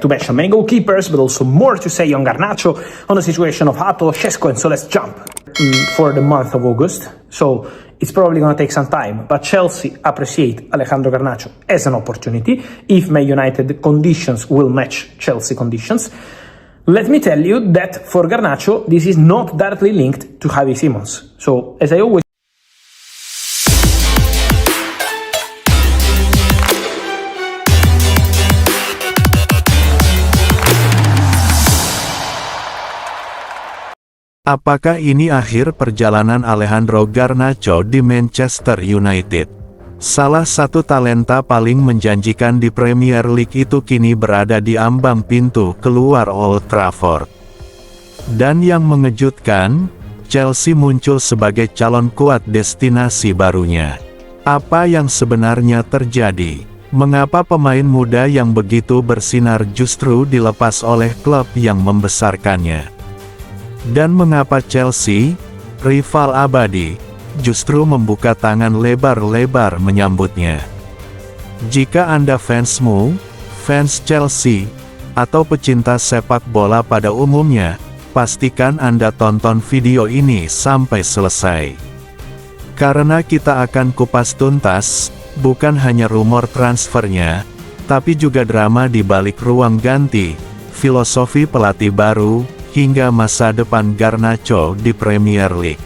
To mention many goalkeepers, but also more to say on Garnacho, on the situation of Hato, Šeško, and so let's jump for the month of August. So it's probably going to take some time, but Chelsea appreciate Alejandro Garnacho as an opportunity if Man United conditions will match Chelsea conditions. Let me tell you that for Garnacho, this is not directly linked to Xavi Simons. So as I always Apakah ini akhir perjalanan Alejandro Garnacho di Manchester United? Salah satu talenta paling menjanjikan di Premier League itu kini berada di ambang pintu keluar Old Trafford. Dan yang mengejutkan, Chelsea muncul sebagai calon kuat destinasi barunya. Apa yang sebenarnya terjadi? Mengapa pemain muda yang begitu bersinar justru dilepas oleh klub yang membesarkannya? Dan mengapa Chelsea, rival abadi, justru membuka tangan lebar-lebar menyambutnya? Jika Anda fans Chelsea, atau pecinta sepak bola pada umumnya, pastikan Anda tonton video ini sampai selesai. Karena kita akan kupas tuntas, bukan hanya rumor transfernya, tapi juga drama di balik ruang ganti, filosofi pelatih baru, hingga masa depan Garnacho di Premier League.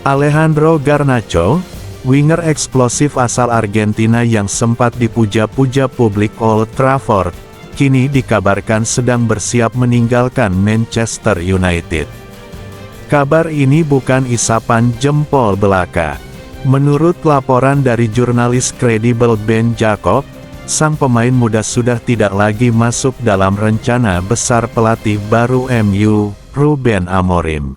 Alejandro Garnacho, winger eksplosif asal Argentina yang sempat dipuja-puja publik Old Trafford, kini dikabarkan sedang bersiap meninggalkan Manchester United. Kabar ini bukan isapan jempol belaka. Menurut laporan dari jurnalis kredibel Ben Jacob, sang pemain muda sudah tidak lagi masuk dalam rencana besar pelatih baru MU, Ruben Amorim.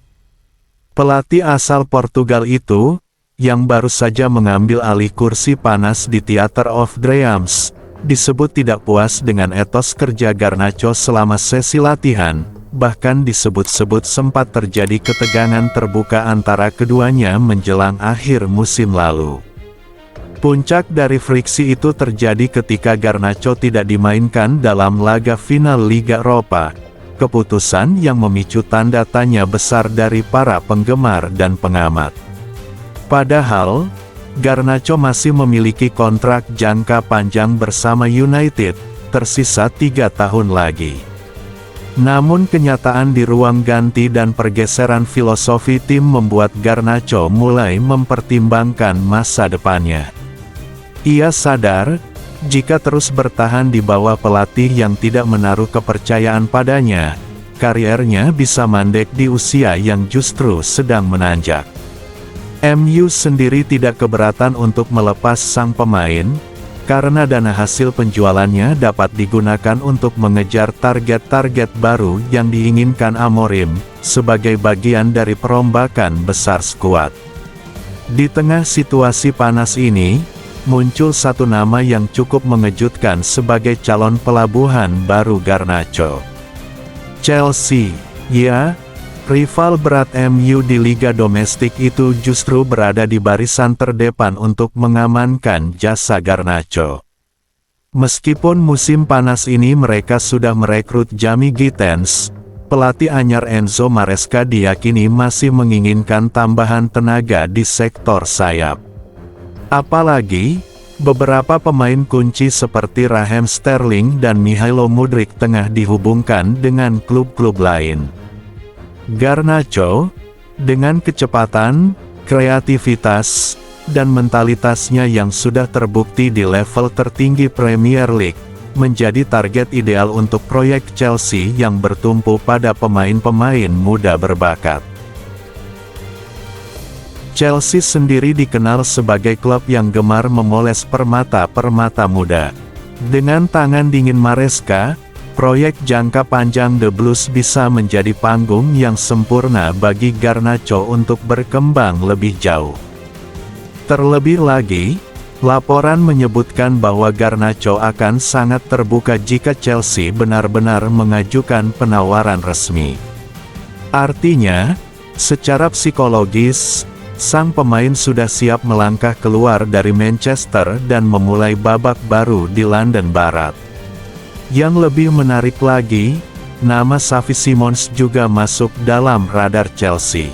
Pelatih asal Portugal itu, yang baru saja mengambil alih kursi panas di Theatre of Dreams, disebut tidak puas dengan etos kerja Garnacho selama sesi latihan, bahkan disebut-sebut sempat terjadi ketegangan terbuka antara keduanya menjelang akhir musim lalu. Puncak dari friksi itu terjadi ketika Garnacho tidak dimainkan dalam laga final Liga Eropa, keputusan yang memicu tanda tanya besar dari para penggemar dan pengamat. Padahal, Garnacho masih memiliki kontrak jangka panjang bersama United, tersisa 3 tahun lagi. Namun kenyataan di ruang ganti dan pergeseran filosofi tim membuat Garnacho mulai mempertimbangkan masa depannya. Ia sadar, jika terus bertahan di bawah pelatih yang tidak menaruh kepercayaan padanya, kariernya bisa mandek di usia yang justru sedang menanjak. MU sendiri tidak keberatan untuk melepas sang pemain, karena dana hasil penjualannya dapat digunakan untuk mengejar target-target baru yang diinginkan Amorim, sebagai bagian dari perombakan besar skuad. Di tengah situasi panas ini, muncul satu nama yang cukup mengejutkan sebagai calon pelabuhan baru Garnacho. Chelsea, ya, rival berat MU di liga domestik itu justru berada di barisan terdepan untuk mengamankan jasa Garnacho. Meskipun musim panas ini mereka sudah merekrut Jamie Gittens, pelatih anyar Enzo Maresca diyakini masih menginginkan tambahan tenaga di sektor sayap. Apalagi, beberapa pemain kunci seperti Raheem Sterling dan Mihailo Mudryk tengah dihubungkan dengan klub-klub lain. Garnacho, dengan kecepatan, kreativitas, dan mentalitasnya yang sudah terbukti di level tertinggi Premier League, menjadi target ideal untuk proyek Chelsea yang bertumpu pada pemain-pemain muda berbakat. Chelsea sendiri dikenal sebagai klub yang gemar memoles permata-permata muda. Dengan tangan dingin Maresca, proyek jangka panjang The Blues bisa menjadi panggung yang sempurna bagi Garnacho untuk berkembang lebih jauh. Terlebih lagi, laporan menyebutkan bahwa Garnacho akan sangat terbuka jika Chelsea benar-benar mengajukan penawaran resmi. Artinya, secara psikologis, sang pemain sudah siap melangkah keluar dari Manchester dan memulai babak baru di London Barat. Yang lebih menarik lagi, nama Xavi Simons juga masuk dalam radar Chelsea.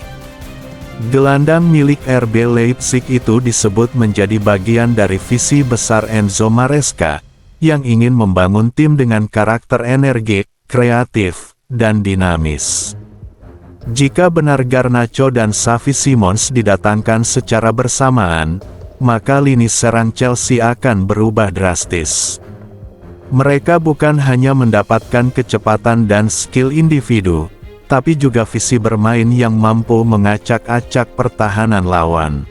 Gelandang milik RB Leipzig itu disebut menjadi bagian dari visi besar Enzo Maresca, yang ingin membangun tim dengan karakter energik, kreatif, dan dinamis. Jika benar Garnacho dan Xavi Simons didatangkan secara bersamaan, maka lini serang Chelsea akan berubah drastis. Mereka bukan hanya mendapatkan kecepatan dan skill individu, tapi juga visi bermain yang mampu mengacak-acak pertahanan lawan.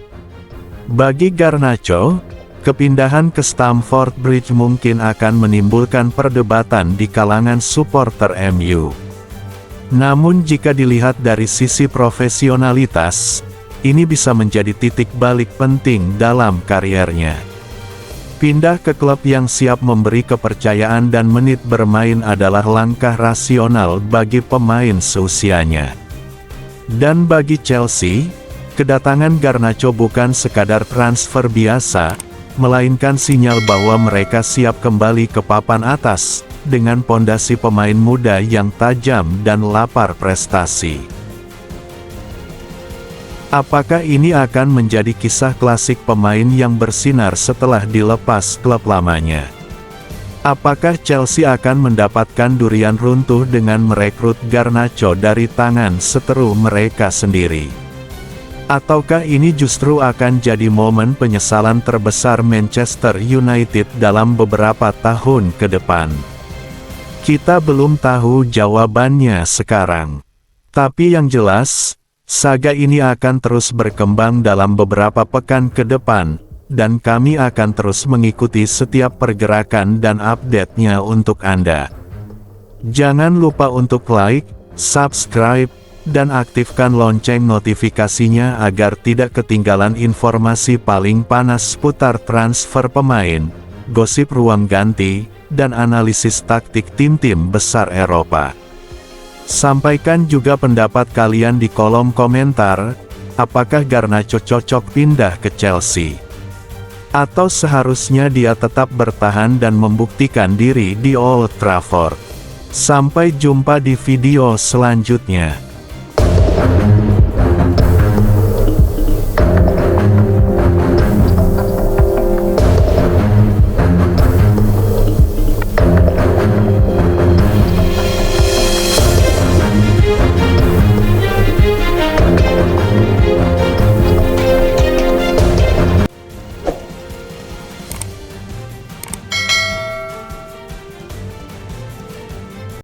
Bagi Garnacho, kepindahan ke Stamford Bridge mungkin akan menimbulkan perdebatan di kalangan supporter MU. Namun jika dilihat dari sisi profesionalitas, ini bisa menjadi titik balik penting dalam kariernya. Pindah ke klub yang siap memberi kepercayaan dan menit bermain adalah langkah rasional bagi pemain seusianya. Dan bagi Chelsea, kedatangan Garnacho bukan sekadar transfer biasa, melainkan sinyal bahwa mereka siap kembali ke papan atas, dengan pondasi pemain muda yang tajam dan lapar prestasi. Apakah ini akan menjadi kisah klasik pemain yang bersinar setelah dilepas klub lamanya? Apakah Chelsea akan mendapatkan durian runtuh dengan merekrut Garnacho dari tangan seteru mereka sendiri? Ataukah ini justru akan jadi momen penyesalan terbesar Manchester United dalam beberapa tahun ke depan? Kita belum tahu jawabannya sekarang. Tapi yang jelas, saga ini akan terus berkembang dalam beberapa pekan ke depan, dan kami akan terus mengikuti setiap pergerakan dan update-nya untuk Anda. Jangan lupa untuk like, subscribe, dan aktifkan lonceng notifikasinya agar tidak ketinggalan informasi paling panas seputar transfer pemain, gosip ruang ganti, dan analisis taktik tim-tim besar Eropa. Sampaikan juga pendapat kalian di kolom komentar, apakah Garnacho cocok pindah ke Chelsea? Atau seharusnya dia tetap bertahan dan membuktikan diri di Old Trafford? Sampai jumpa di video selanjutnya.